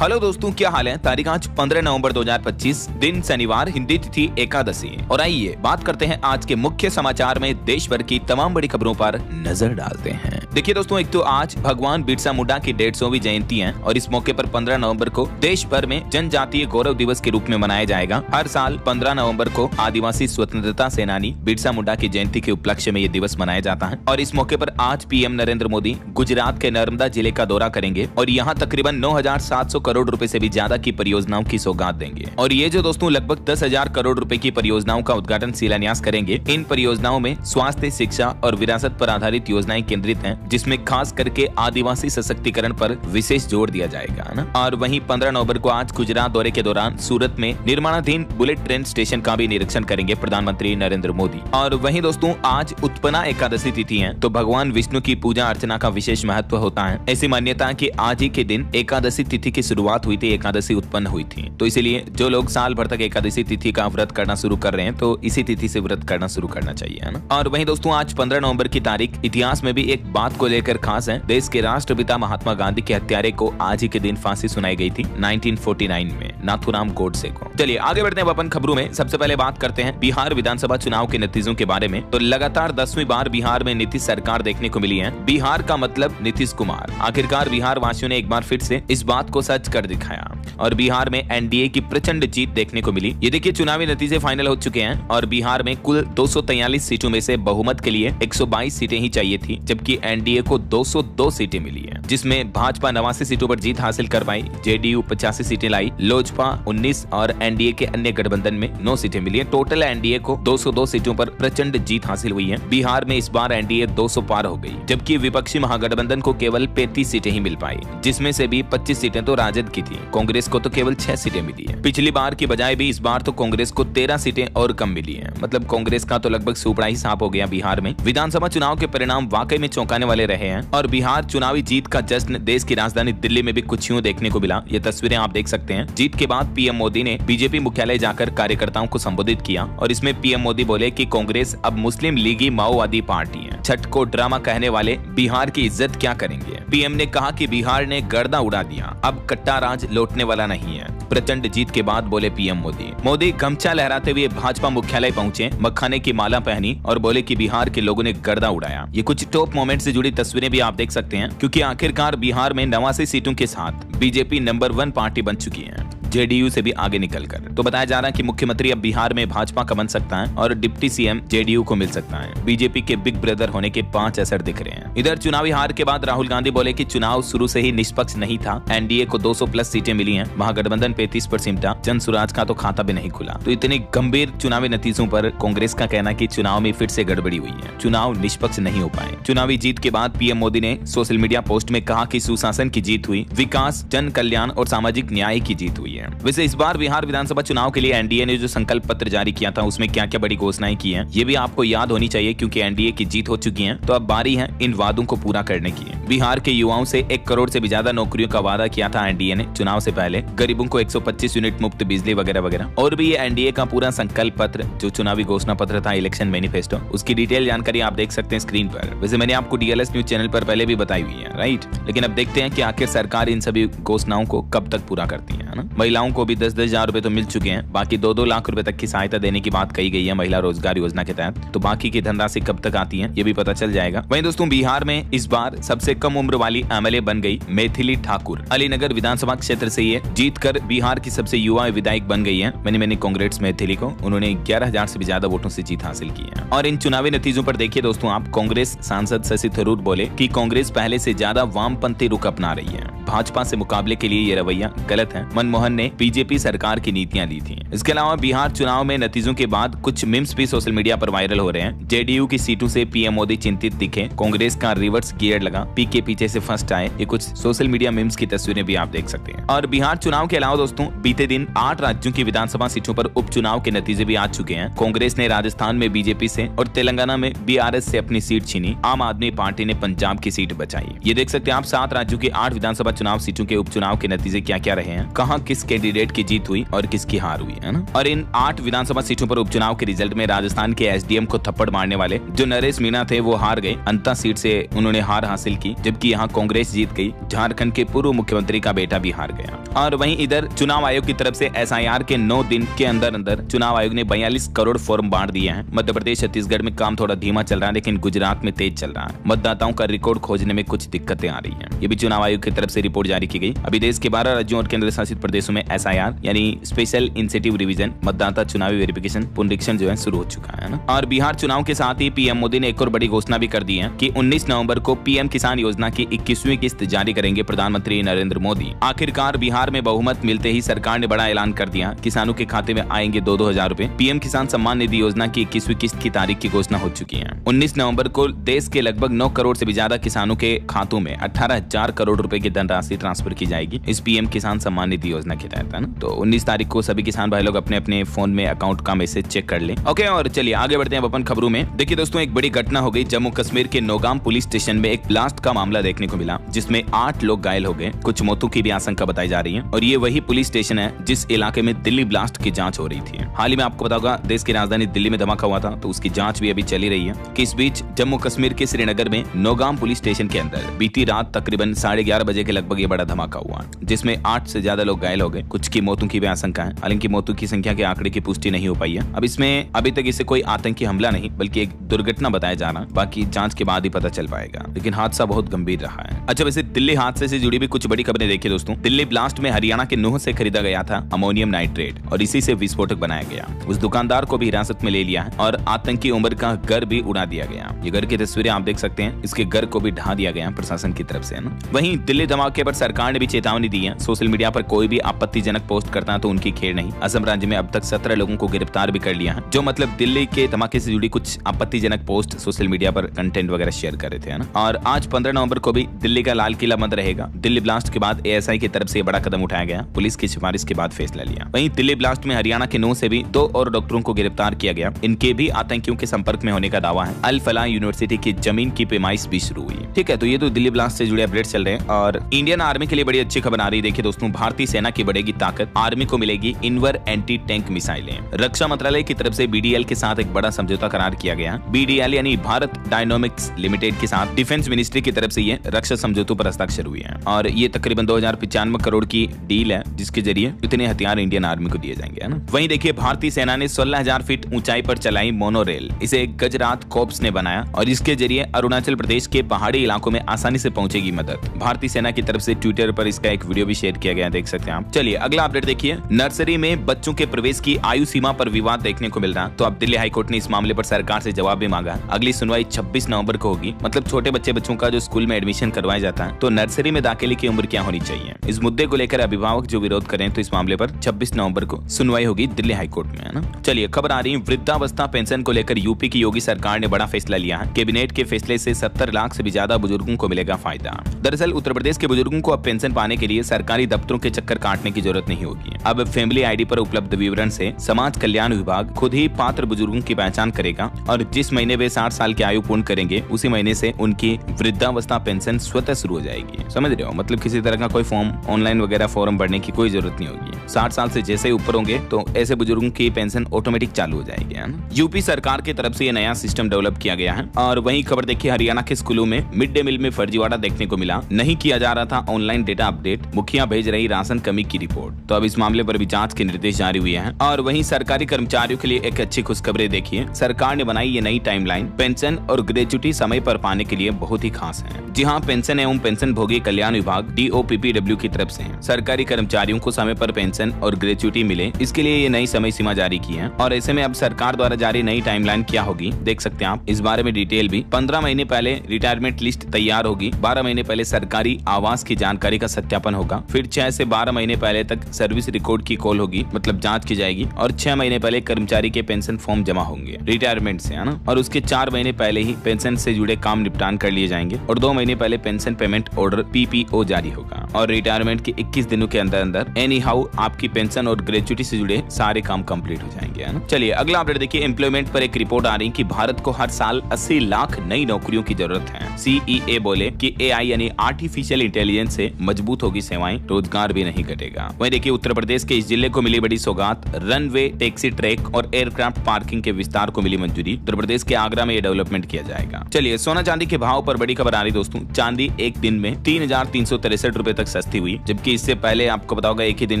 Hello दोस्तों, क्या हाल है। तारीख आज 15 नवंबर 2025, दिन शनिवार, हिंदी तिथि एकादशी। और आइए बात करते हैं आज के मुख्य समाचार में देश भर की तमाम बड़ी खबरों पर नजर डालते हैं। देखिए दोस्तों, एक तो आज भगवान बिरसा मुंडा की 150वीं जयंती है और इस मौके पर 15 नवंबर को देश भर में जनजातीय गौरव दिवस के रूप में मनाया जाएगा। हर साल 15 नवंबर को आदिवासी स्वतंत्रता सेनानी बिरसा मुंडा की जयंती के उपलक्ष्य में ये दिवस मनाया जाता है। और इस मौके पर आज पीएम नरेंद्र मोदी गुजरात के नर्मदा जिले का दौरा करेंगे और यहाँ तकरीबन 9,700 करोड़ रुपए से भी ज्यादा की परियोजनाओं की सौगात देंगे। और ये जो दोस्तों लगभग 10,000 करोड़ रुपए की परियोजनाओं का उद्घाटन शिलान्यास करेंगे। इन परियोजनाओं में स्वास्थ्य, शिक्षा और विरासत पर आधारित योजनाएं केंद्रित हैं, जिसमें खास करके आदिवासी सशक्तिकरण पर विशेष जोर दिया जाएगा ना। और वहीं 15 नवंबर को आज गुजरात दौरे के दौरान सूरत में निर्माणाधीन बुलेट ट्रेन स्टेशन का भी निरीक्षण करेंगे प्रधानमंत्री नरेंद्र मोदी। और वहीं दोस्तों आज उत्पन्ना एकादशी तिथि है, तो भगवान विष्णु की पूजा अर्चना का विशेष महत्व होता है। ऐसी मान्यता है कि आज ही के दिन एकादशी तिथि की शुरुआत हुई थी, एकादशी उत्पन्न हुई थी। तो इसीलिए जो लोग साल भर तक एकादशी तिथि का व्रत करना शुरू कर रहे हैं, तो इसी तिथि से व्रत करना शुरू करना चाहिए, है ना। और वहीं दोस्तों आज 15 नवंबर की तारीख इतिहास में भी एक बात को लेकर खास है। देश के राष्ट्रपिता महात्मा गांधी के हत्यारे को आज ही के दिन फांसी सुनाई गई थी 1949 में नाथूराम गोडसे को। चलिए आगे बढ़ते हैं अपन खबरों में। सबसे पहले बात करते हैं बिहार विधानसभा चुनाव के नतीजों के बारे में। तो लगातार 10वीं बार बिहार में नीतीश सरकार देखने को मिली है। बिहार का मतलब नीतीश कुमार। आखिरकार बिहार वासियों ने एक बार फिर से इस बात को सच कर दिखाया और बिहार में एनडीए की प्रचंड जीत देखने को मिली। ये देखिए चुनावी नतीजे फाइनल हो चुके हैं और बिहार में कुल 243 सीटों में से बहुमत के लिए 122 सीटें ही चाहिए थी, जबकि एनडीए को 202 सीटें मिली है, जिसमें भाजपा 89 सीटों पर जीत हासिल कर पाई, जेडीयू 85 सीटें लाई, लोजपा 19 और एनडीए के अन्य गठबंधन में 9 सीटें मिली है। टोटल एनडीए को 202 सीटों पर प्रचंड जीत हासिल हुई है। बिहार में इस बार एनडीए 200 पार हो गई, जबकि विपक्षी महागठबंधन को केवल 35 सीटें ही मिल पाई, जिसमें से भी 25 सीटें तो राजद की थी। कांग्रेस को तो केवल 6 सीटें मिली है। पिछली बार की बजाय भी इस बार तो कांग्रेस को 13 सीटें और कम मिली हैं। मतलब कांग्रेस का तो लगभग सुपड़ा ही साफ हो गया बिहार में। विधानसभा चुनाव के परिणाम वाकई में चौंकाने वाले रहे हैं और बिहार चुनावी जीत का जश्न देश की राजधानी दिल्ली में भी कुछ यूं देखने को मिला। ये तस्वीरें आप देख सकते हैं। जीत के बाद पीएम मोदी ने बीजेपी मुख्यालय जाकर कार्यकर्ताओं को संबोधित किया और इसमें पीएम मोदी बोले कि कांग्रेस अब मुस्लिम लीगी माओवादी पार्टी है। छठ को ड्रामा कहने वाले बिहार की इज्जत क्या करेंगे। पीएम ने कहा कि बिहार ने गर्दा उड़ा दिया, अब कट्टा राज लौटने वाला नहीं है। प्रचंड जीत के बाद बोले पीएम मोदी गमछा लहराते हुए भाजपा मुख्यालय पहुंचे, मखाने की माला पहनी और बोले कि बिहार के लोगों ने गर्दा उड़ाया। ये कुछ टॉप मोमेंट से जुड़ी तस्वीरें भी आप देख सकते हैं, क्योंकि आखिरकार बिहार में 89 सीटों के साथ बीजेपी नंबर 1 पार्टी बन चुकी है, जेडीयू से भी आगे निकलकर। तो बताया जा रहा है कि मुख्यमंत्री अब बिहार में भाजपा का बन सकता है और डिप्टी सीएम जेडीयू को मिल सकता है। बीजेपी के बिग ब्रदर होने के 5 असर दिख रहे हैं। इधर चुनावी हार के बाद राहुल गांधी बोले कि चुनाव शुरू से ही निष्पक्ष नहीं था। एनडीए को 200 प्लस सीटें मिली हैं, महागठबंधन 35 पर सिमटा, जन स्वराज का तो खाता भी नहीं खुला। तो इतने गंभीर चुनावी नतीजों पर कांग्रेस का कहना कि चुनाव में फिर से गड़बड़ी हुई है, चुनाव निष्पक्ष नहीं हो पाए। चुनावी जीत के बाद पीएम मोदी ने सोशल मीडिया पोस्ट में कहा कि सुशासन की जीत हुई, विकास, जन कल्याण और सामाजिक न्याय की जीत हुई है। वैसे इस बार बिहार विधानसभा चुनाव के लिए एनडीए ने जो संकल्प पत्र जारी किया था, उसमें क्या क्या बड़ी घोषणाएं की हैं, ये भी आपको याद होनी चाहिए, क्योंकि एनडीए की जीत हो चुकी है। तो अब बारी है इन वादों को पूरा करने की। बिहार के युवाओं से 1 करोड़ से भी ज्यादा नौकरियों का वादा किया था एनडीए ने चुनाव से पहले। गरीबों को 125 यूनिट मुफ्त बिजली वगैरह वगैरह। और भी ये एनडीए का पूरा संकल्प पत्र, जो चुनावी घोषणा पत्र था, इलेक्शन मैनिफेस्टो, उसकी डिटेल जानकारी आप देख सकते हैं स्क्रीन पर। वैसे मैंने आपको डीएलएस न्यूज चैनल पर पहले भी बताई हुई है, राइट। लेकिन अब देखते हैं कि आखिर सरकार इन सभी घोषणाओं को कब तक पूरा करती है ना। महिलाओं को भी 10-10 हजार रुपए तो मिल चुके हैं। बाकी 2-2 लाख रुपए तक की सहायता देने की बात कही गई है महिला रोजगार योजना के तहत। तो बाकी की धनराशि कब तक आती है, ये भी पता चल जाएगा। वहीं दोस्तों बिहार में इस बार सबसे कम उम्र वाली एमएलए बन गई मैथिली ठाकुर। अलीनगर विधानसभा क्षेत्र से ये जीत कर बिहार की सबसे युवा विधायक बन गई है। मैंने कांग्रेस मैथिली को, उन्होंने 11,000 से भी ज्यादा वोटों से जीत हासिल की है। और इन चुनावी नतीजों पर देखिए दोस्तों आप, कांग्रेस सांसद शशि थरूर बोले कि कांग्रेस पहले से ज्यादा वामपंथी रुख अपना रही है। भाजपा से मुकाबले के लिए ये रवैया गलत है। मनमोहन ने बीजेपी सरकार की नीतियां ली थी। इसके अलावा बिहार चुनाव में नतीजों के बाद कुछ मीम्स भी सोशल मीडिया पर वायरल हो रहे हैं। जेडीयू की सीटों से पीएम मोदी चिंतित दिखे, कांग्रेस का रिवर्स गियर लगा, पी के पीछे से फर्स्ट आए। ये कुछ सोशल मीडिया मीम्स की तस्वीरें भी आप देख सकते हैं। और बिहार चुनाव के अलावा दोस्तों बीते दिन 8 राज्यों की विधानसभा सीटों पर उपचुनाव के नतीजे भी आ चुके हैं। कांग्रेस ने राजस्थान में बीजेपी से और तेलंगाना में बीआरएस से अपनी सीट छीनी। आम आदमी पार्टी ने पंजाब की सीट बचाई। ये देख सकते हैं आप 7 राज्यों की 8 विधानसभा चुनाव सीटों के उपचुनाव के नतीजे क्या क्या रहे हैं, कहां किस कैंडिडेट की जीत हुई और किसकी हार हुई, है ना। और इन 8 विधानसभा सीटों पर उपचुनाव के रिजल्ट में राजस्थान के एसडीएम को थप्पड़ मारने वाले जो नरेश मीणा थे वो हार गए। अंता सीट से उन्होंने हार हासिल की, जबकि यहाँ कांग्रेस जीत गई। झारखंड के पूर्व मुख्यमंत्री का बेटा भी हार गया। और वहीं इधर चुनाव आयोग की तरफ से एसआईआर के 9 दिन के अंदर अंदर चुनाव आयोग ने 42 करोड़ फॉर्म बांट दिए हैं। मध्य प्रदेश छत्तीसगढ़ में काम थोड़ा धीमा चल रहा है, लेकिन गुजरात में तेज चल रहा है। मतदाताओं का रिकॉर्ड खोजने में कुछ दिक्कतें आ रही हैं। ये भी चुनाव आयोग की तरफ से रिपोर्ट जारी की गई। अभी देश के 12 राज्यों और केंद्र शासित प्रदेशों में एसआईआर यानी स्पेशल इंसेटिव रिवीजन मतदाता चुनावी वेरिफिकेशन पुनरीक्षण जो है शुरू हो चुका है ना। और बिहार चुनाव के साथ ही पीएम मोदी ने एक और बड़ी घोषणा भी कर दी है कि 19 नवंबर को पीएम किसान योजना की 21वीं किस्त जारी करेंगे प्रधानमंत्री नरेंद्र मोदी। आखिरकार बिहार में बहुमत मिलते ही सरकार ने बड़ा ऐलान कर दिया, किसानों के खाते में आएंगे 2-2 हजार रुपए। पीएम किसान सम्मान निधि योजना की 21वीं किस्त की तारीख की घोषणा हो चुकी है। 19 नवंबर को देश के लगभग 9 करोड़ से भी ज्यादा किसानों के खातों में 18,000 करोड़ रुपए की धनराशि ट्रांसफर की जाएगी इस पीएम किसान सम्मान निधि योजना के तहत, है ना। तो 19 तारीख को सभी किसान भाई लोग अपने अपने फोन में अकाउंट का मैसेज चेक कर लें। ओके, और चलिए आगे बढ़ते हैं अपन खबरों में। देखिए दोस्तों, एक बड़ी घटना हो गई। जम्मू कश्मीर के नौगाम पुलिस स्टेशन में एक ब्लास्ट का मामला देखने को मिला, जिसमें 8 लोग घायल हो गए। कुछ मौतों की भी आशंका बताई जा रही है। और ये वही पुलिस स्टेशन है जिस इलाके में दिल्ली ब्लास्ट की जांच हो रही थी। हाल ही में आपको पता होगा देश की राजधानी दिल्ली में धमाका हुआ था, तो उसकी जांच भी अभी चली रही है। कि इस बीच जम्मू कश्मीर के श्रीनगर में नौगाम पुलिस स्टेशन के अंदर बीती रात तकरीबन 11:30 बजे के लगभग ये बड़ा धमाका हुआ, जिसमें 8 से ज्यादा लोग घायल हो गए। कुछ की मौतों की भी आशंका है। हालांकि मौतों की संख्या के आंकड़े की पुष्टि नहीं हो पाई है। अब इसमें अभी तक इसे कोई आतंकी हमला नहीं बल्कि एक दुर्घटना बताया जा रहा। बाकी जांच के बाद ही पता चल पाएगा, लेकिन हादसा बहुत गंभीर रहा है। अच्छा, वैसे दिल्ली हादसे से जुड़ी भी कुछ बड़ी खबरें देखिए दोस्तों। दिल्ली ब्लास्ट में हरियाणा के नूह से खरीदा गया था अमोनियम नाइट्रेट और इसी से विस्फोटक बनाया गया। उस दुकानदार को भी हिरासत में ले लिया है और आतंकी उमर का घर भी उड़ा दिया गया। ये घर की तस्वीरें आप देख सकते हैं। इसके घर को भी ढा दिया गया प्रशासन की तरफ से, है ना। वहीं दिल्ली धमाके पर सरकार ने भी चेतावनी दी है। सोशल मीडिया पर कोई भी आपत्तिजनक पोस्ट करता है तो उनकी खेर नहीं। असम राज्य में अब तक 17 लोगों को गिरफ्तार भी कर लिया है, जो मतलब दिल्ली के धमाके से जुड़ी कुछ आपत्तिजनक पोस्ट सोशल मीडिया पर कंटेंट वगैरह शेयर कर रहे थे, है ना। और आज 15 नवंबर को भी दिल्ली का लाल किला बंद रहेगा। दिल्ली ब्लास्ट के बाद एएसआई की तरफ से बड़ा कदम उठाया गया। पुलिस की सिफारिश के बाद फैसला लिया। वहीं दिल्ली ब्लास्ट में हरियाणा के 9 से भी 2 और डॉक्टरों को गिरफ्तार किया गया। इनके भी आतंकियों के संपर्क में होने का दावा है। अल फलाह यूनिवर्सिटी की जमीन की पैमाइश भी शुरू हुई। ठीक है, तो ये तो दिल्ली ब्लास्ट से जुड़े अपडेट चल रहे हैं। और इंडियन आर्मी के लिए बड़ी अच्छी खबर आ रही है। देखिए दोस्तों, भारतीय सेना की बढ़ेगी ताकत, आर्मी को मिलेगी इनवर एंटी टैंक मिसाइलें। रक्षा मंत्रालय की तरफ से बीडीएल के साथ एक बड़ा समझौता करार किया गया। बीडीएल यानी भारत डायनामिक्स लिमिटेड के साथ डिफेंस मिनिस्ट्री की तरफ से ये रक्षा समझौतों पर हस्ताक्षर हुए हैं। और ये तकरीबन 2095 करोड़ की डील है, जिसके जरिए इतने हथियार इंडियन आर्मी को दिए जाएंगे, है ना। वहीं देखिए, भारतीय सेना ने 16,000 फीट ऊंचाई पर चलाई मोनोरेल। इसे गजरात कॉर्प्स ने बनाया और इसके जरिए अरुणाचल प्रदेश के पहाड़ी इलाकों में आसानी से पहुंचेगी मदद। भारतीय सेना की तरफ से ट्विटर पर इसका एक वीडियो भी शेयर किया गया, देख सकते हैं आप। चलिए अगला अपडेट देखिए। नर्सरी में बच्चों के प्रवेश की आयु सीमा पर विवाद देखने को मिल रहा। तो अब दिल्ली हाईकोर्ट ने इस मामले पर सरकार से जवाब भी मांगा। अगली सुनवाई 26 नवंबर को होगी। मतलब छोटे बच्चों का जो स्कूल में एडमिशन करवाया जाता है, तो नर्सरी में दाखिले की उम्र क्या होनी चाहिए, इस मुद्दे को लेकर अभिभावक जो विरोध करें, तो इस मामले पर 26 नवंबर को सुनवाई होगी दिल्ली हाईकोर्ट में, है ना। चलिए खबर आ रही है वृद्धावस्था पेंशन को लेकर। यूपी की योगी सरकार ने बड़ा फैसला लिया है। कैबिनेट के फैसले से 70 लाख से भी ज्यादा बुजुर्गों को मिलेगा फायदा। दरअसल उत्तर प्रदेश के बुजुर्गों को अब पेंशन पाने के लिए सरकारी दफ्तरों के चक्कर काटने की जरूरत नहीं होगी। अब फैमिली आईडी पर उपलब्ध विवरण से समाज कल्याण विभाग खुद ही पात्र बुजुर्गों की पहचान करेगा और जिस महीने वे 60 साल की आयु पूर्ण करेंगे, उसी महीने से उनकी वृद्धावस्था पेंशन स्वतः शुरू हो जाएगी। समझ रहे हो, मतलब किसी तरह का कोई फॉर्म ऑनलाइन वगैरह फॉर्म भरने की कोई जरूरत नहीं होगी। 60 साल से जैसे ही ऊपर होंगे तो ऐसे बुजुर्गों की पेंशन ऑटोमेटिक चालू हो जाएगी, है ना। यूपी सरकार की तरफ से ये नया सिस्टम डेवलप किया गया है। और वहीं खबर देखिए, हरियाणा के स्कूलों में मिड डे मील में फर्जीवाड़ा देखने को मिला। नहीं किया जा रहा था ऑनलाइन डेटा अपडेट, मुखिया भेज रही राशन कमी की रिपोर्ट। तो अब इस मामले पर भी जांच के निर्देश जारी हुए हैं। और वहीं सरकारी कर्मचारियों के लिए एक अच्छी खुशखबरी देखिए। सरकार ने बनाई ये नई टाइमलाइन। पेंशन और ग्रेच्युटी समय पर पाने के लिए बहुत ही खास है। जी हाँ, पेंशन एवं पेंशन भोगी कल्याण विभाग DOPPW की तरफ से सरकारी कर्मचारियों को समय पर पेंशन और ग्रेच्युटी मिले, इसके लिए ये नई समय सीमा जारी की है। और ऐसे में अब सरकार द्वारा जारी नई टाइमलाइन क्या होगी, देख सकते हैं आप। इस बारे में डिटेल भी 15 महीने पहले रिटायरमेंट लिस्ट तैयार होगी। 12 महीने पहले सरकारी आवास की जानकारी का सत्यापन होगा। फिर 6 से 12 महीने पहले तक सर्विस रिकॉर्ड की कॉल होगी, मतलब जांच की जाएगी। और 6 महीने पहले कर्मचारी के पेंशन फॉर्म जमा होंगे रिटायरमेंट से, है ना। और उसके 4 महीने पहले ही पेंशन से जुड़े काम निपटान कर लिए जाएंगे। और 2 महीने पहले पेंशन पेमेंट ऑर्डर PPO जारी होगा। और रिटायरमेंट के 21 दिनों के अंदर अंदर एनी हाउ आपकी पेंशन और ग्रेजुएटी से जुड़े सारे काम कंप्लीट हो जाएंगे, है ना। चलिए अगला अपडेट देखिए, एम्प्लॉयमेंट पर एक रिपोर्ट आ रही कि भारत को हर साल 80 लाख नई नौकरियों की जरूरत है। CEA बोले कि AI यानी आर्टिफिशियल इंटेलिजेंस से मजबूत होगी सेवाएं, रोजगार भी नहीं घटेगा। वहीं देखिए उत्तर प्रदेश के इस जिले को मिली बड़ी सौगात, रनवे, टैक्सी ट्रैक और एयरक्राफ्ट पार्किंग के विस्तार को मिली मंजूरी। उत्तर प्रदेश के आगरा में ये डेवलपमेंट किया जाएगा। चलिए सोना चांदी के भाव पर बड़ी खबर आ रही दोस्तों। चांदी एक दिन में 3,363 रुपए तक सस्ती हुई, जबकि इससे पहले आपको बताओगे एक ही दिन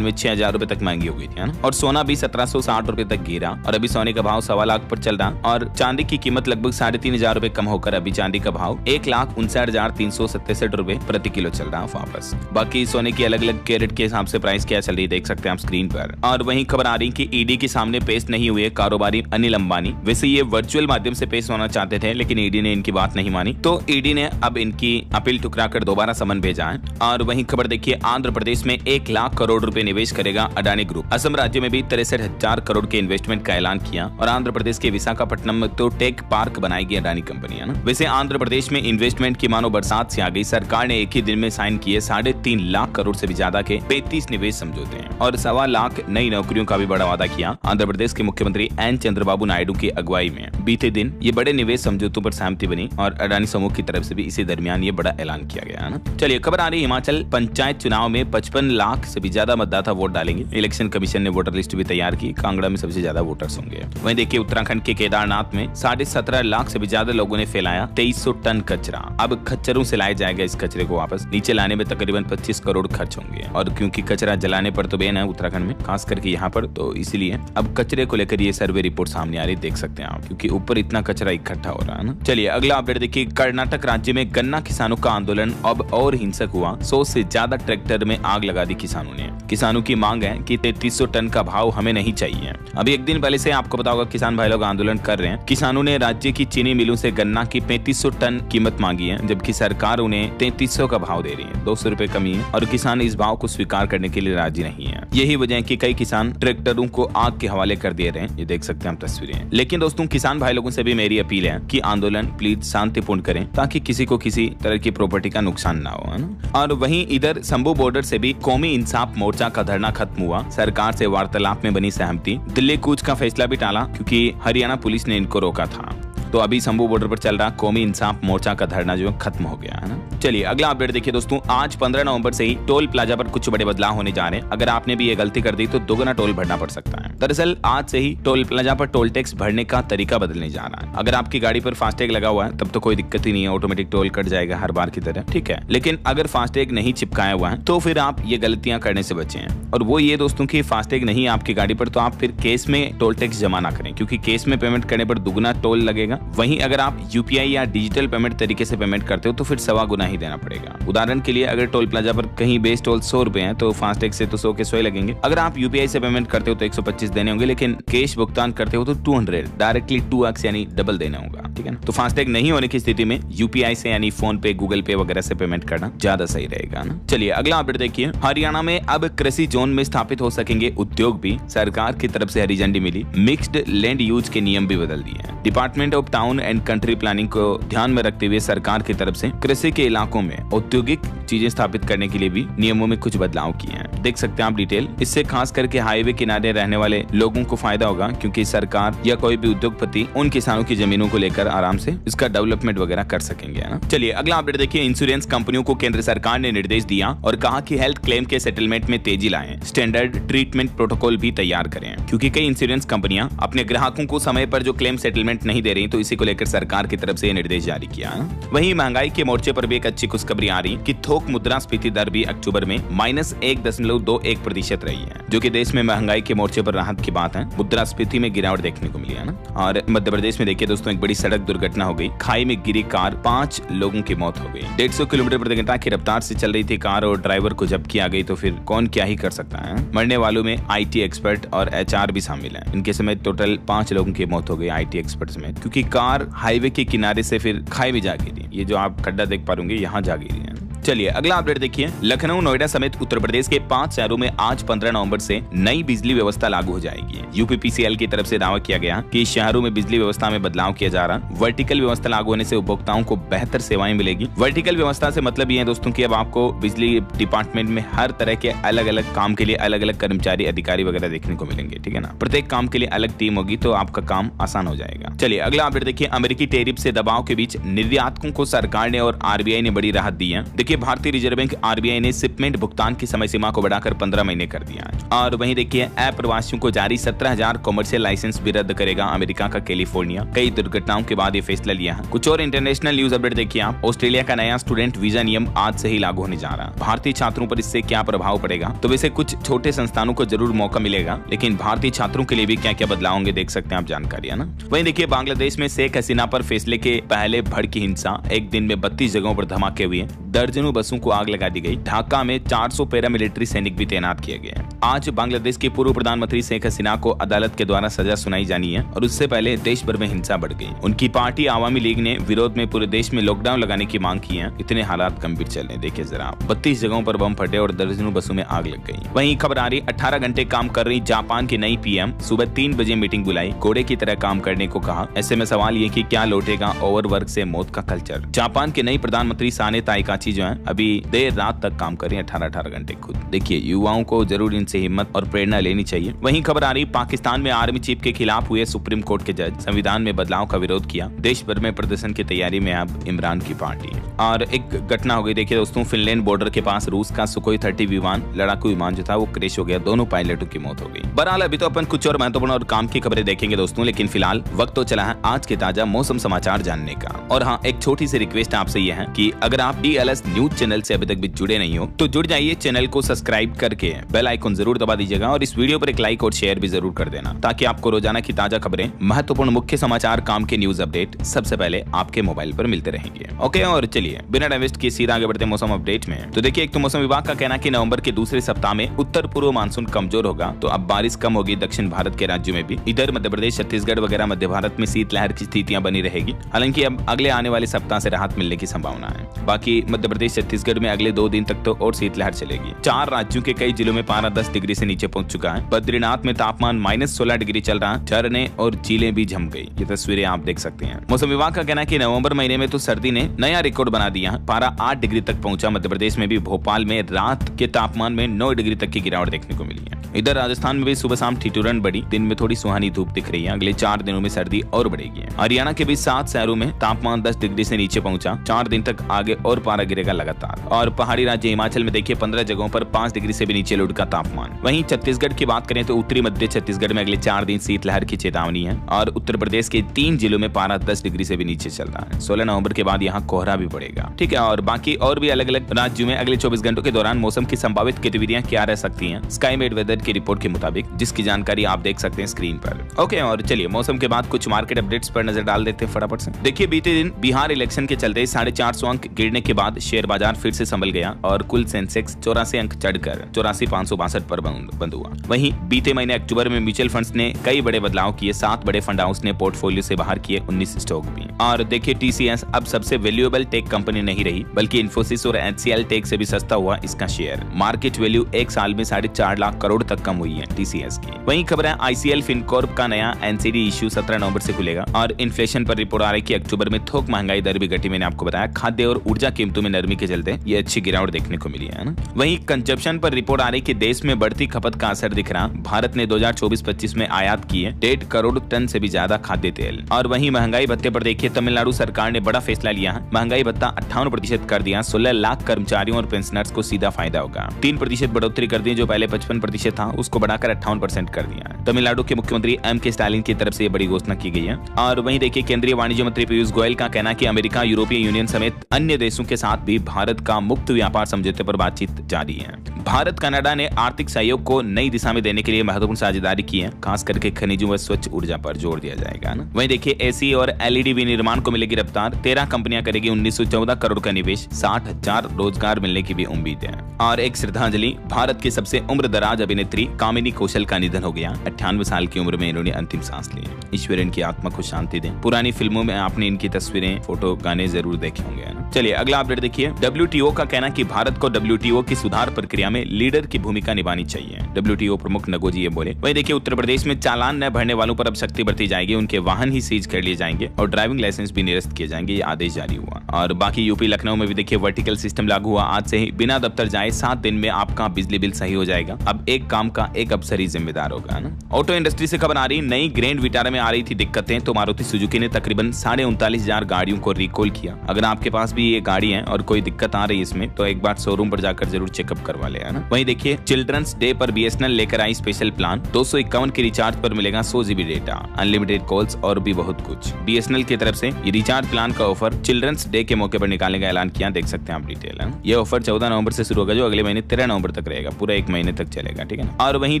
में 6,000 रुपए तक महंगी हो गई थी, है ना। और सोना भी 1,760 रुपए तक गिरा और अभी सोने का भाव 1.25 लाख पर चल रहा और चांदी की कीमत लगभग 3,500 रुपए कम होकर अभी चांदी का भाव 1,59,367 रुपए प्रति किलो चल रहा है वापस। बाकी सोने की अलग अलग कैरेट के हिसाब से प्राइस क्या चल रही है देख सकते हैं आप स्क्रीन पर। और वहीं खबर आ रही कि ईडी के सामने पेश नहीं हुए कारोबारी अनिल अंबानी। वैसे ये वर्चुअल माध्यम से पेश होना चाहते थे, लेकिन ईडी ने इनकी बात नहीं मानी, तो ईडी ने अब इनकी अपील ठुकराकर दोबारा समन भेजा है। और वहीं खबर देखिए, आंध्र प्रदेश में 1 लाख करोड़ रुपए निवेश करेगा अडानी ग्रुप। असम राज्य में भी 63,000 करोड़ के इन्वेस्टमेंट का ऐलान किया और आंध्र प्रदेश के विशाखापट्टनम में तो टेक पार्क बनाएगी अडानी कंपनी, है ना। वैसे आंध्र प्रदेश में इन्वेस्टमेंट की मानो बरसात से आ गई। सरकार ने एक ही दिन में साइन किए 3.5 लाख करोड़ से भी ज्यादा के 35 निवेश समझौते हैं और 1.25 लाख नई नौकरियों का भी बड़ा वादा किया। आंध्र प्रदेश के मुख्यमंत्री एन चंद्रबाबू नायडू की अगुवाई में बीते दिन ये बड़े निवेश समझौतों पर सहमति बनी और अडानी समूह की तरफ से भी इसी दरमियान ये बड़ा ऐलान किया गया, है ना। चलिए खबर आ रही है, हिमाचल पंचायत चुनाव में 55 लाख से भी ज्यादा मतदाता वोट डालेंगे। इलेक्शन कमीशन ने वोटर लिस्ट भी तैयार की। कांगड़ा में सबसे ज्यादा वोटर्स होंगे। वहीं देखिए उत्तराखंड के केदारनाथ में 17.5 लाख से भी ज्यादा लोगों ने फैलाया 2300 टन कचरा। अब खच्चरों से लाया जाएगा इस कचरे को वापस। नीचे लाने में तकरीबन 25 करोड़ खर्च होंगे और क्योंकि कचरा जलाने पर तो बैन है उत्तराखंड में, खास करके यहाँ पर, तो इसीलिए अब कचरे को लेकर ये सर्वे रिपोर्ट सामने आ रही देख सकते हैं आप, क्योंकि ऊपर इतना कचरा इकट्ठा हो रहा है ना। चलिए अगला अपडेट देखिए, कर्नाटक राज्य में गन्ना किसानों का आंदोलन अब और हिंसक हुआ। 100 से ज्यादा ट्रैक्टर में आग लगा दी किसानों ने। किसानों की मांग है कि 3300 टन का भाव हमें नहीं चाहिए। अभी एक दिन पहले से आपको पता होगा किसान भाई लोग आंदोलन कर रहे हैं। किसानों ने राज्य की चीनी मिलों से गन्ना की 3500 टन कीमत मांगी है, जबकि सरकार उन्हें 3300 का भाव दे रही है। 200 रुपए कमी है और किसान इस भाव को स्वीकार करने के लिए राजी नहीं है। यही वजह है कि कई किसान ट्रैक्टरों को आग के हवाले कर दे रहे हैं। ये देख सकते हैं आप तस्वीरें। लेकिन दोस्तों किसान भाई लोगों से भी मेरी अपील है कि आंदोलन प्लीज शांतिपूर्ण करें ताकि किसी को किसी तरह की प्रॉपर्टी का नुकसान ना हो, है ना। और वहीं इधर शंभू बॉर्डर से भी कौमी इंसाफ मोर्चा का धरना खत्म हुआ। सरकार से वार्तालाप में बनी सहमति। दिल्ली कूच का फैसला भी टाला क्योंकि हरियाणा पुलिस ने इनको रोका था। तो अभी शंभू बॉर्डर पर चल रहा कौमी इंसाफ मोर्चा का धरना जो खत्म हो गया, है ना। चलिए अगला अपडेट देखिए दोस्तों, आज 15 नवंबर से ही टोल प्लाजा पर कुछ बड़े बदलाव होने जा रहे हैं। अगर आपने भी ये गलती कर दी तो दोगुना टोल भरना पड़ सकता है। दरअसल आज से ही टोल प्लाजा पर टोल टैक्स भरने का तरीका बदलने जा रहा है। अगर आपकी गाड़ी पर फास्टैग लगा हुआ है तब तो कोई दिक्कत ही नहीं है, ऑटोमेटिक टोल कट जाएगा हर बार की तरह, ठीक है। लेकिन अगर फास्टैग नहीं चिपकाया हुआ है तो फिर आप ये गलतियां करने से बचें। और वो ये दोस्तों की फास्टैग नहीं है आपकी गाड़ी पर तो आप फिर केस में टोल टैक्स जमा ना करें, क्योंकि केस में पेमेंट करने पर दुगुना टोल लगेगा। वहीं अगर आप यूपीआई या डिजिटल पेमेंट तरीके से पेमेंट करते हो तो फिर 1.25 गुना ही देना पड़ेगा। उदाहरण के लिए अगर टोल प्लाजा पर कहीं बेस टोल 100 रुपए है तो फास्टैग से तो 100 के 100 लगेंगे। अगर आप यूपीआई से पेमेंट करते हो तो 125 देने होंगे, लेकिन कैश भुगतान करते हो तो 200 डायरेक्टली 2x यानी डबल देना होगा, ठीक है ना। तो फास्टैग नहीं होने की स्थिति में यूपीआई से यानी फोन पे, गूगल पे वगैरह से पेमेंट करना ज्यादा सही रहेगा ना। चलिए अगला अपडेट देखिए, हरियाणा में अब कृषि जोन में स्थापित हो सकेंगे उद्योग भी। सरकार की तरफ से हरी झंडी मिली। मिक्स्ड लैंड यूज के नियम भी बदल दिए हैं। Department of town and country planning को ध्यान में रखते हुए सरकार की तरफ से कृषि के इलाकों में औद्योगिक चीजें स्थापित करने के लिए भी नियमों में कुछ बदलाव किए हैं। देख सकते हैं आप डिटेल। इससे खास करके हाईवे किनारे रहने वाले लोगों को फायदा होगा, क्योंकि सरकार या कोई भी उद्योगपति उन किसानों की जमीनों को लेकर आराम से इसका डेवलपमेंट वगैरह कर सकेंगे, है ना। चलिए अगला अपडेट देखिए, इंश्योरेंस कंपनियों को केंद्र सरकार ने निर्देश दिया और कहा कि हेल्थ क्लेम के सेटलमेंट में तेजी लाएं, स्टैंडर्ड ट्रीटमेंट प्रोटोकॉल भी तैयार करें, क्योंकि कई इंश्योरेंस कंपनियां अपने ग्राहकों को समय पर जो क्लेम सेटलमेंट नहीं दे रही, तो इसी को लेकर सरकार की तरफ से निर्देश जारी किया। वहीं महंगाई के मोर्चे पर भी एक अच्छी खुशखबरी आ रही कि थोक मुद्रास्फीति दर भी अक्टूबर में -1.21% रही है, जो कि देश में महंगाई के मोर्चे पर राहत की बात है। मुद्रास्फीति में गिरावट देखने को मिली है ना। और मध्य प्रदेश में देखिए दोस्तों, एक बड़ी सड़क दुर्घटना हो गई। खाई में गिरी कार, 5 लोगों की मौत हो गई। 150 किलोमीटर प्रति घंटा की रफ्तार से चल रही थी कार और ड्राइवर को जब्ती आ गई, तो फिर कौन क्या ही कर सकता है। मरने वालों में IT एक्सपर्ट और HR भी शामिल है। इनके समेत टोटल 5 लोगों की मौत हो गई IT एक्सपर्ट समेत, क्योंकि कार हाईवे के किनारे से फिर खाई में जा गिरी। ये जो आप खड्डा देख पा रहे होंगे, यहाँ जा गिरी है। चलिए अगला अपडेट देखिए। लखनऊ, नोएडा समेत उत्तर प्रदेश के 5 शहरों में आज 15 नवंबर से नई बिजली व्यवस्था लागू हो जाएगी। यूपीपीसीएल की तरफ से दावा किया गया कि शहरों में बिजली व्यवस्था में बदलाव किया जा रहा। वर्टिकल व्यवस्था लागू होने से उपभोक्ताओं को बेहतर सेवाएं मिलेगी। वर्टिकल व्यवस्था से मतलब ये है दोस्तों कि अब आपको बिजली डिपार्टमेंट में हर तरह के अलग अलग काम के लिए अलग अलग कर्मचारी, अधिकारी वगैरह देखने को मिलेंगे, ठीक है ना। प्रत्येक काम के लिए अलग टीम होगी तो आपका काम आसान हो जाएगा। चलिए अगला अपडेट देखिए। अमेरिकी टैरिफ से दबाव के बीच निर्यातकों को सरकार ने और आरबीआई ने बड़ी राहत दी है। देखिए भारतीय रिजर्व बैंक आरबीआई ने शिपमेंट भुगतान की समय सीमा को बढ़ाकर 15 महीने कर दिया है। और वहीं देखिए अप्रवासियों को जारी 17,000 कॉमर्शियल लाइसेंस भी रद्द करेगा अमेरिका का कैलिफोर्निया। कई दुर्घटनाओं के बाद ये फैसला लिया है। कुछ और इंटरनेशनल न्यूज अपडेट देखिए आप। ऑस्ट्रेलिया का नया स्टूडेंट वीजा नियम आज से ही लागू होने जा रहा है। भारतीय छात्रों पर इससे क्या प्रभाव पड़ेगा? तो वैसे कुछ छोटे संस्थानों को जरूर मौका मिलेगा, लेकिन भारतीय छात्रों के लिए भी क्या क्या बदलाव होंगे देख सकते हैं आप जानकारी, है ना। वहीं देखिए बांग्लादेश में शेख हसीना पर फैसले के पहले भड़की हिंसा। एक दिन में 32 जगहों पर धमाके हुए, दर्जनों बसों को आग लगा दी गई। ढाका में 400 पैरामिलिट्री सैनिक भी तैनात किए गए हैं। आज बांग्लादेश के पूर्व प्रधानमंत्री शेख हसीना को अदालत के द्वारा सजा सुनाई जानी है और उससे पहले देश भर में हिंसा बढ़ गई। उनकी पार्टी आवामी लीग ने विरोध में पूरे देश में लॉकडाउन लगाने की मांग की है। इतने हालात गंभीर चल रहे, देखिए जरा। 32 जगहों पर बम फटे और दर्जनों बसों में आग लग गई। वहीं खबर आ रही 18 घंटे काम कर रही जापान की नई पीएम, सुबह 3 बजे मीटिंग बुलाई, घोड़े की तरह काम करने को कहा। ऐसे में सवाल ये कि क्या लौटेगा ओवरवर्क से मौत का कल्चर। जापान के नई प्रधानमंत्री साने ताइकाची जो है अभी देर रात तक काम कर रही है, 18 घंटे खुद। देखिए युवाओं को जरूर इनसे हिम्मत और प्रेरणा लेनी चाहिए। वहीं खबर आ रही पाकिस्तान में आर्मी चीफ के खिलाफ हुए सुप्रीम कोर्ट के जज, संविधान में बदलाव का विरोध किया। देश भर में प्रदर्शन की तैयारी में अब इमरान की पार्टी। और एक घटना हो गई देखिए दोस्तों, फिनलैंड बॉर्डर के पास रूस का सुखोई 30 विमान, लड़ाकू विमान जो था वो क्रैश हो गया। दोनों पायलटों की मौत हो गई। बहरहाल अभी तो अपन कुछ और महत्वपूर्ण और काम की खबरें देखेंगे दोस्तों, लेकिन फिलहाल वक्त तो चला है आज के ताजा मौसम समाचार जानने का। और हाँ, एक छोटी सी रिक्वेस्ट आपसे यह है कि अगर आप डीएलएस न्यूज चैनल से अभी तक भी जुड़े नहीं हो तो जुड़ जाइए। चैनल को सब्सक्राइब करके बेल आइकन जरूर दबा दीजिएगा और इस वीडियो पर एक लाइक और शेयर भी जरूर कर देना, ताकि आपको रोजाना की ताजा खबरें, महत्वपूर्ण मुख्य समाचार, काम के न्यूज अपडेट सबसे पहले आपके मोबाइल पर मिलते रहेंगे। ओके, और चलिए बिना टाइम वेस्ट किए सीधा आगे बढ़ते मौसम अपडेट में। तो देखिए, एक तो मौसम विभाग का कहना है कि नवंबर के दूसरे सप्ताह में उत्तर पूर्व मानसून कमजोर होगा, तो अब बारिश कम होगी दक्षिण भारत के राज्यों में भी। इधर मध्य प्रदेश, छत्तीसगढ़ वगैरह मध्य भारत में शीतलहर की स्थितियां बनी रहेगी। हालांकि अब अगले आने वाले सप्ताह से राहत मिलने की संभावना है। बाकी मध्य प्रदेश, छत्तीसगढ़ में अगले 2 दिन तक तो और शीतलहर चलेगी। 4 राज्यों के कई जिलों में पारा 10 डिग्री से नीचे पहुंच चुका है। बद्रीनाथ में तापमान -16 डिग्री चल रहा है। झरने और झीलें भी जम गई। ये तस्वीरें आप देख सकते हैं। मौसम विभाग का कहना है कि नवंबर महीने में तो सर्दी ने नया रिकॉर्ड बना दिया है। पारा 8 डिग्री तक पहुंचा। मध्य प्रदेश में भी भोपाल में रात के तापमान में 9 डिग्री तक की गिरावट देखने को मिली है। इधर राजस्थान में भी सुबह शाम ठिठुरन बढ़ी, दिन में थोड़ी सुहानी धूप दिख रही है। अगले 4 दिनों में सर्दी और बढ़ेगी। हरियाणा के भी 7 शहरों में तापमान 10 डिग्री से नीचे पहुंचा। 4 दिन तक आगे और पारा गिरेगा लगातार। और पहाड़ी राज्य हिमाचल में देखिए 15 जगहों पर 5 डिग्री से भी नीचे लुढ़का तापमान। वहीं छत्तीसगढ़ की बात करें तो उत्तरी मध्य छत्तीसगढ़ में अगले 4 दिन शीतलहर की चेतावनी है। और उत्तर प्रदेश के 3 जिलों में पारा 10 डिग्री से भी नीचे चल रहा है। 16 नवंबर के बाद यहाँ कोहरा भी पड़ेगा, ठीक है। और बाकी और भी अलग अलग राज्यों में अगले 24 घंटों के दौरान मौसम की संभावित गतिविधियां क्या रह सकती हैं, स्काई मेड वेदर की रिपोर्ट के मुताबिक, जिसकी जानकारी आप देख सकते हैं स्क्रीन पर। ओके, और चलिए मौसम के बाद कुछ मार्केट अपडेट्स पर नजर डाल देते हैं फटाफट से। देखिए, बीते दिन बिहार इलेक्शन के चलते 450 अंक गिरने के बाद शेयर बाजार फिर से संभल गया और कुल सेंसेक्स 84 अंक चढ़कर 84,562 पर बंद हुआ। वहीं बीते महीने अक्टूबर में म्यूचुअल फंड्स ने कई बड़े बदलाव किए। 7 बड़े फंड हाउस ने पोर्टफोलियो से बाहर किए 19 स्टॉक भी। और देखिए, टीसीएस अब सबसे वैल्यूएबल टेक कंपनी नहीं रही, बल्कि इन्फोसिस और एचसीएल टेक से भी सस्ता हुआ इसका शेयर। मार्केट वैल्यू एक साल में 4.5 लाख करोड़ तक कम हुई है टीसीएस की। वहीं खबर है आईसीएल फिनकॉर्प का नया एनसीडी इश्यू 17 नवंबर से खुलेगा। और इन्फ्लेशन पर रिपोर्ट आ रही है कि अक्टूबर में थोक महंगाई दर भी घटी। मैंने आपको बताया खाद्य और ऊर्जा कीमतों में नरमी के चलते ये अच्छी गिरावट देखने को मिली है ना। वहीं कंजप्शन पर रिपोर्ट आ रही है कि देश में बढ़ती खपत का असर दिख रहा। भारत ने 2024-25 में आयात की है 1.5 करोड़ टन से भी ज्यादा खाद्य तेल। और वहीं महंगाई भत्ते पर देखिए, तमिलनाडु सरकार ने बड़ा फैसला लिया है। महंगाई भत्ता 58% कर दिया। 16 लाख कर्मचारियों और पेंशनर्स को सीधा फायदा होगा। 3% बढ़ोतरी कर दी, जो पहले 55% था उसको बढ़ाकर 58% कर दिया। तमिलनाडु के मुख्यमंत्री एम.के. स्टालिन की तरफ से बड़ी घोषणा की गई है। और वहीं देखिए, केंद्रीय वाणिज्य मंत्री पीयूष गोयल का कहना है कि अमेरिका, यूरोपीय यूनियन समेत अन्य देशों के साथ भी भारत का मुक्त व्यापार समझौते पर बातचीत जारी है। भारत कनाडा ने आर्थिक सहयोग को नई दिशा में देने के लिए महत्वपूर्ण साझेदारी की है। खास करके खनिजों व स्वच्छ ऊर्जा पर जोर दिया जाएगा ना। वहीं देखिए, एसी और एलईडी निर्माण को मिलेगी रफ्तार, 13 कंपनियां करेगी 1914 करोड़ का निवेश, 60,000 रोजगार मिलने की भी उम्मीद है। और एक श्रद्धांजलि, भारत की सबसे उम्रदराज अभिनेत्री कामिनी कौशल का निधन हो गया। 98 साल की उम्र में इन्होंने अंतिम सांस ली। ईश्वर इनकी आत्मा को शांति दे। पुरानी फिल्मों में आपने इनकी तस्वीरें, फोटो, गाने जरूर देखे होंगे। चलिए अगला अपडेट देखिए। WTO का कहना कि भारत को WTO की सुधार प्रक्रिया में लीडर की भूमिका निभानी चाहिए। WTO प्रमुख नगोजी ये बोले। वहीं देखिए उत्तर प्रदेश में चालान न भरने वालों पर अब सख्ती बरती जाएगी, उनके वाहन ही सीज कर लिए जाएंगे और ड्राइविंग लाइसेंस भी निरस्त किए जाएंगे, ये आदेश जारी हुआ। और बाकी यूपी लखनऊ में भी देखिए वर्टिकल सिस्टम लागू हुआ। आज से ही बिना दफ्तर जाए 7 दिन में आपका बिजली बिल सही हो जाएगा। अब एक काम का एक अफसर ही जिम्मेदार होगा ना। ऑटो इंडस्ट्री से खबर आ रही, नई ग्रैंड विटारा में आ रही थी दिक्कतें, तो मारुति सुजुकी ने तकरीबन 39,500 गाड़ियों को रिकॉल किया। अगर आपके पास भी ये गाड़ी है और कोई दिक्कत आ रही है इसमें, तो एक बार शोरूम पर जाकर जरूर चेकअप करवा ले, है ना। वहीं देखिए चिल्ड्रंस डे पर BSNL लेकर आई स्पेशल प्लान, 251 के रिचार्ज पर मिलेगा 100 GB डेटा, अनलिमिटेड कॉल्स और भी बहुत कुछ। BSNL की तरफ से ये रिचार्ज प्लान का ऑफर चिल्ड्रंस डे के मौके पर निकालने का ऐलान किया, देख सकते हैं आप डिटेल, है। ये ऑफर 14 नवंबर से शुरू होगा, जो अगले महीने 13 नवंबर तक रहेगा, पूरा 1 महीने तक चलेगा, ठीक है ना। और वहीं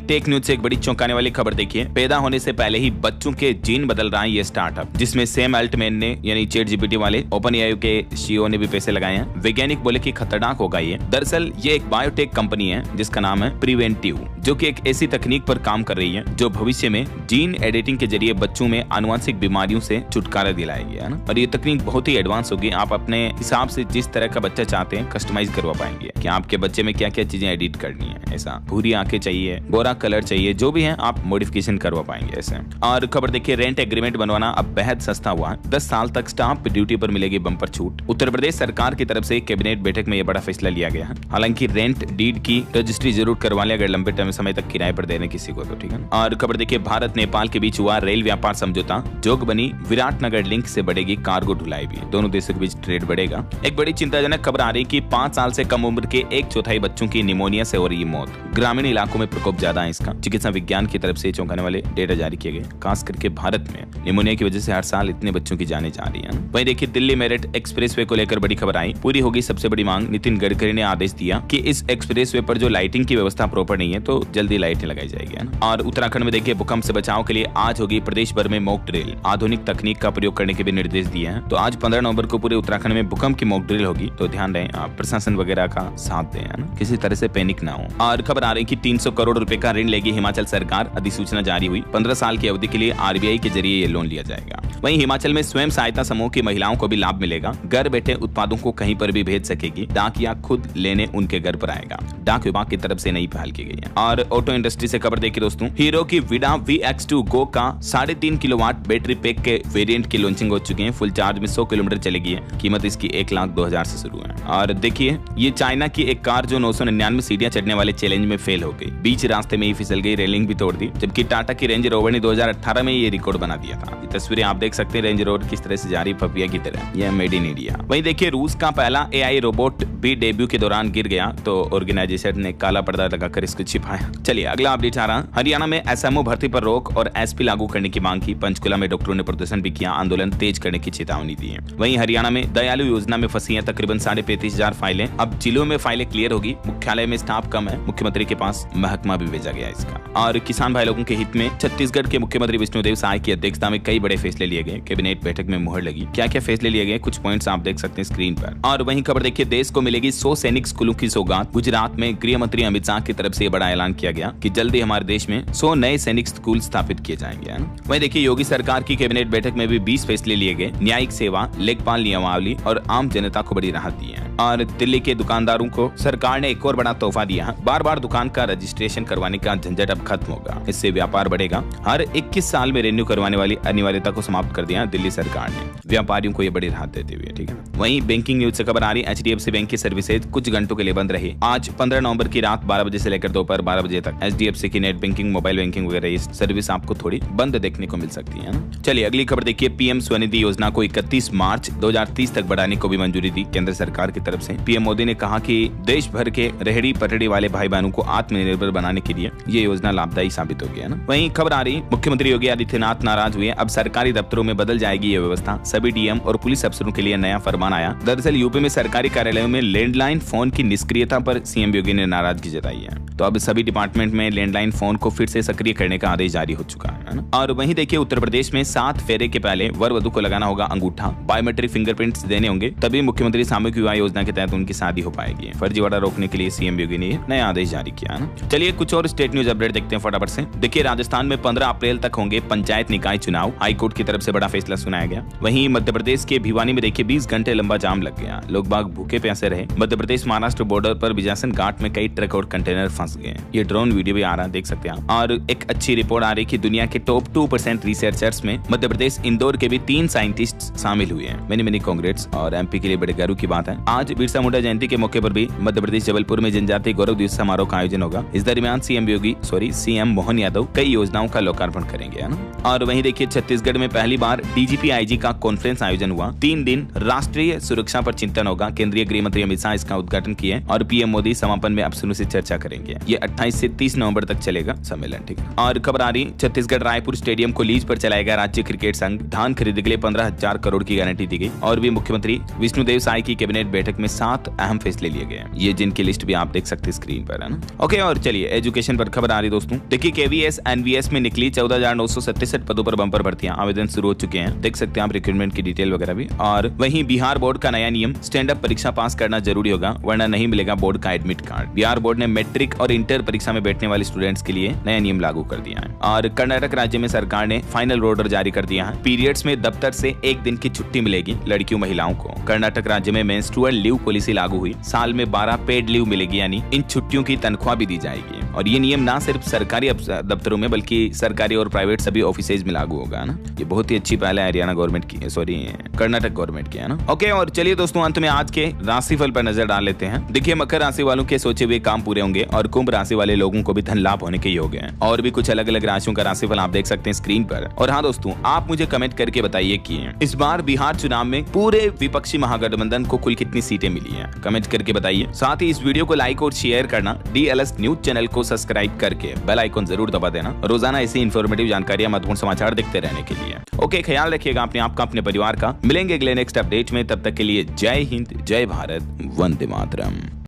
टेक न्यूज से एक बड़ी चौंकाने वाली खबर देखिए। पैदा होने से पहले ही बच्चों के जीन बदल रहा है ये स्टार्टअप, जिसमें सैम अल्टमैन ने यानी ChatGPT वाले OpenAI के CEO ने भी पैसे लगाए हैं। वैज्ञानिक बोले कि खतरनाक होगा ये। दरअसल ये एक बायोटेक कंपनी है जिसका नाम है प्रिवेंटिव, जो कि एक ऐसी तकनीक पर काम कर रही है जो भविष्य में जीन एडिटिंग के जरिए बच्चों में आनुवंशिक बीमारियों से छुटकारा दिलाएगी, है ना। और ये तकनीक बहुत ही एडवांस होगी। आप अपने हिसाब से जिस तरह का बच्चा चाहते हैं कस्टमाइज करवा पाएंगे कि आपके बच्चे में क्या क्या चीजें एडिट करनी है। ऐसा भूरी आंखें चाहिए, गोरा कलर चाहिए, जो भी है आप मॉडिफिकेशन करवा पाएंगे ऐसे। और खबर देखिए, रेंट एग्रीमेंट बनवाना अब बेहद सस्ता हुआ है। 10 साल तक स्टाम्प ड्यूटी पर मिलेगी बम्पर छूट। उत्तर प्रदेश सरकार की तरफ से कैबिनेट बैठक में यह बड़ा फैसला लिया गया है। हालांकि रेंट डीड की रजिस्ट्री जरूर करवा ले अगर लंबे समय तक किराए पर देने किसी को, तो ठीक है। और खबर देखिए, भारत नेपाल के बीच हुआ रेल व्यापार समझौता, जोगबनी विराटनगर लिंक से बढ़ेगी कार्गो ढुलाई भी, दोनों देशों के बीच ट्रेड बढ़ेगा। एक बड़ी चिंताजनक खबर आ रही कि 5 साल से कम उम्र के 1/4 बच्चों की निमोनिया से हो रही मौत। ग्रामीण इलाकों में प्रकोप ज्यादा है इसका। चिकित्सा विज्ञान की तरफ से चौंकाने वाले डेटा जारी किए गए। खास करके भारत में निमोनिया की वजह से हर साल इतने बच्चों की जानें जा रही है। वहीं देखिए दिल्ली मेरठ एक्सप्रेसवे को लेकर बड़ी खबर आई, पूरी होगी सबसे बड़ी मांग। नितिन गडकरी ने आदेश दिया कि इस एक्सप्रेसवे पर जो लाइटिंग की व्यवस्था प्रॉपर नहीं है तो जल्दी लाइटें लगाई जाएगी, है ना। और उत्तराखंड में देखिए भूकंप से बचाव के लिए आज होगी प्रदेश भर में मॉक ड्रिल। आधुनिक तकनीक का प्रयोग करने के भी निर्देश दिए हैं। तो आज 15 नवंबर को पूरे उत्तराखंड में भूकंप की मॉक ड्रिल होगी, तो ध्यान रहे आप प्रशासन वगैरह का साथ दें, है ना, किसी तरह से पैनिक ना हो। और खबर आ रही कि 300 करोड़ रुपए का ऋण लेगी हिमाचल सरकार, अधिसूचना जारी हुई। 15 साल की अवधि के लिए RBI के जरिए ये लोन लिया जाएगा। वहीं हिमाचल में स्वयं सहायता समूह की महिलाओं को भी लाभ मिलेगा। घर बैठे उत्पादों को कहीं पर भी भेज सकेगी। डाक या खुद लेने उनके घर पर आएगा। डाक विभाग की तरफ से नई पहल की गई है। और ऑटो इंडस्ट्री से खबर देखिए दोस्तों, हीरो की विडा VX2 गो का 3.5 किलोवाट बैटरी पैक के वेरिएंट की लॉन्चिंग हो चुकी है। फुल चार्ज में 100 किलोमीटर चलेगी है। कीमत इसकी 1,02,000 से शुरू है। और देखिए ये चाइना की एक कार जो 999 सीढ़ियां चढ़ने वाले चैलेंज में फेल हो गई, बीच रास्ते में ही फिसल गई, रेलिंग भी तोड़ दी। जबकि टाटा की रेंज रोवर ने 2018 में ये रिकॉर्ड बना दिया था। ये तस्वीरें आप देख सकते हैं रेंज रोवर किस तरह से जा रही पपिया की तरह। यह मेड इन इंडिया। वहीं देखिए रूस का पहला AI रोबोट भी डेब्यू के दौरान गिर गया, तो ऑर्गेनाइजेशन ने काला पर्दा लगाकर इसको छिपाया। चलिए अगला अपडेट आ रहा। हरियाणा में SMO भर्ती पर रोक और SP लागू करने की मांग की। पंचकुला में डॉक्टरों ने प्रदर्शन भी किया, आंदोलन तेज करने की चेतावनी दी है। वहीं हरियाणा में दयालु योजना में फंसी है तकरीबन 35,500 फाइलें। अब जिलों में फाइलें क्लियर होगी। मुख्यालय में स्टाफ कम है, मुख्यमंत्री के पास महकमा भी भेजा गया इसका। और किसान भाई लोगों के हित में छत्तीसगढ़ के मुख्यमंत्री विष्णुदेव साय की अध्यक्षता में कई बड़े फैसले लिए गए। कैबिनेट बैठक में मुहर लगी। क्या क्या फैसले लिए गए, कुछ पॉइंट्स आप देख सकते हैं स्क्रीन पर। और वहीं खबर देखिए, देश को मिलेगी 100 सैनिक स्कूलों की सौगात। गुजरात में गृह मंत्री अमित शाह की तरफ से बड़ा ऐलान किया गया कि जल्दी हमारे देश में 100 नए सैनिक स्कूल स्थापित किए जाएंगे। वहीं देखिए योगी सरकार की कैबिनेट बैठक में भी 20 फैसले लिए गए। न्यायिक सेवा, लेखपाल नियमावली और आम जनता को बड़ी राहत दी है। और दिल्ली के दुकानदारों को सरकार ने एक और बड़ा तोहफा दिया है। बार बार दुकान का रजिस्ट्रेशन करवाने का झंझट अब खत्म होगा। इससे व्यापार बढ़ेगा। हर 21 साल में रिन्यू करवाने वाली अनिवार्यता को समाप्त कर दिया दिल्ली सरकार ने। व्यापारियों को ये बड़ी राहत देते हुए, ठीक है। वहीं बैंकिंग न्यूज से खबर आ रही, HDFC बैंक की सर्विसेज कुछ घंटों के लिए बंद रही। आज 15 नवंबर की रात 12 बजे से लेकर दोपहर 12 बजे तक HDFC की नेट बैंकिंग, मोबाइल बैंकिंग वगैरह ये सर्विस आपको थोड़ी बंद देखने को मिल सकती है ना। चलिए अगली खबर देखिए, PM स्वनिधि योजना को 31 मार्च 2030 तक बढ़ाने को भी मंजूरी दी केंद्र सरकार की तरफ से पीएम मोदी ने कहा कि देश भर के रेहड़ी पटरी वाले भाई बहनों को आत्मनिर्भर बनाने के लिए ये योजना लाभदायी साबित होगी, है ना। वहीं खबर आ रही, मुख्यमंत्री योगी आदित्यनाथ नाराज हुए, अब सरकारी दफ्तरों में बदल जाएगी ये व्यवस्था। सभी डीएम और पुलिस अफसरों के लिए नया फरमान आया। दरअसल यूपी में सरकारी कार्यालयों में लैंडलाइन फोन की निष्क्रियता पर सीएम योगी ने नाराजगी जताई है। तो अब सभी डिपार्टमेंट में लैंडलाइन फोन को फिर से सक्रिय करने का आदेश जारी हो चुका है ना। और वहीं देखिए उत्तर प्रदेश में 7 फेरे के पहले वर वधु को लगाना होगा अंगूठा, बायोमेट्रिक फिंगरप्रिंट्स देने होंगे, तभी मुख्यमंत्री सामूहिक विवाह योजना के तहत उनकी शादी हो पाएगी। फर्जीवाड़ा रोकने के लिए सीएम योगी ने नया आदेश जारी किया ना। चलिए कुछ और स्टेट न्यूज अपडेट देखते हैं फटाफट से। देखिए राजस्थान में 15 अप्रैल तक होंगे पंचायत निकाय चुनाव, हाईकोर्ट की तरफ से बड़ा फैसला सुनाया गया। वहीं मध्य प्रदेश के भिवानी में देखिए 20 घंटे लंबा जाम लग गया, लोग बाग भूखे प्यासे रहे। मध्य प्रदेश महाराष्ट्र बॉर्डर पर बिजासन घाट में कई ट्रक और कंटेनर फंस गए। ये ड्रोन वीडियो भी आ रहा है, देख सकते हैं। और एक अच्छी रिपोर्ट आ रही कि दुनिया के टॉप 2% रिसर्चर्स में मध्य प्रदेश इंदौर के भी 3 साइंटिस्ट शामिल हुए हैं। मेनी कांग्रेट्स, और एमपी के लिए बड़े गर्व की बात है। आज बिरसा मुंडा जयंती के मौके पर भी मध्य प्रदेश जबलपुर में जनजातीय गौरव दिवस समारोह का आयोजन होगा। इस दरमियान सीएम मोहन यादव कई योजनाओं का लोकार्पण करेंगे, है ना। और वहीं देखिए छत्तीसगढ़ में पहली बार डीजीपी आईजी का कॉन्फ्रेंस आयोजन हुआ। 3 दिन राष्ट्रीय सुरक्षा पर चिंतन होगा। केंद्रीय गृह मंत्री अमित शाह इसका उद्घाटन किए और पीएम मोदी समापन में अफसरों से चर्चा करेंगे। ये 28 से 30 नवंबर तक चलेगा सम्मेलन, ठीक है। और खबर आ रही, छत्तीसगढ़ रायपुर स्टेडियम को लीज पर चलाएगा राज्य क्रिकेट संघ। धान खरीदने के लिए 15,000 करोड़ की गारंटी दी गई। और भी मुख्यमंत्री विष्णुदेव साय की कैबिनेट बैठक में 7 अहम फैसले लिए गए। ये जिनकी लिस्ट भी आप देख सकते हैं स्क्रीन पर, है ना। ओके, और चलिए एजुकेशन पर खबर आ रही दोस्तों। देखिए केवीएस एनवीएस में निकली 14,967 पदों पर बम्पर भर्तियां, आवेदन शुरू हो चुके हैं। देख सकते हैं आप रिक्रूटमेंट की डिटेल वगैरह भी। और वहीं बिहार बोर्ड का नया नियम, स्टैंड अप परीक्षा पास करना जरूरी होगा वरना नहीं मिलेगा बोर्ड का एडमिट कार्ड। बिहार बोर्ड ने मैट्रिक और इंटर परीक्षा में बैठने वाले स्टूडेंट्स के लिए नया नियम लागू कर दिया है। और कर्नाटक राज्य में सरकार ने फाइनल ऑर्डर जारी कर दिया है। पीरियड्स में दफ्तर से 1 दिन की छुट्टी मिलेगी लड़कियों महिलाओं को। कर्नाटक राज्य में मेंस्ट्रुअल लीव पॉलिसी लागू हुई। साल में 12 पेड लीव मिलेगी, यानी इन छुट्टियों की तनख्वाह भी दी जाएगी। और ये नियम ना सिर्फ सरकारी दफ्तरों में बल्कि सरकारी और प्राइवेट सभी ऑफिसेज में लागू होगा ना। ये बहुत ही अच्छी पहल है हरियाणा गवर्नमेंट की, सॉरी कर्नाटक गवर्नमेंट की, है ना। ओके, और चलिए दोस्तों अंत में आज के राशिफल पर नजर डाल लेते हैं। देखिए मकर राशि वालों के सोचे हुए काम पूरे होंगे और कुंभ राशि वाले लोगों को भी धन लाभ होने के योग है। और भी कुछ अलग अलग राशियों का राशिफल आप देख सकते हैं स्क्रीन पर। और हाँ दोस्तों, आप मुझे कमेंट करके बताइए कि इस बार बिहार चुनाव में पूरे विपक्षी महागठबंधन को कुल कितनी सीटें मिली हैं, कमेंट करके बताइए। साथ ही इस वीडियो को लाइक और शेयर करना, डीएलएस न्यूज चैनल को सब्सक्राइब करके बेल आइकन जरूर दबा देना, रोजाना ऐसी इंफॉर्मेटिव जानकारियां, महत्वपूर्ण समाचार देखते रहने के लिए। ओके, ख्याल रखिएगा अपने आप का, अपने परिवार का। मिलेंगे अगले नेक्स्ट अपडेट में, तब तक के लिए जय हिंद, जय भारत, वंदे मातरम।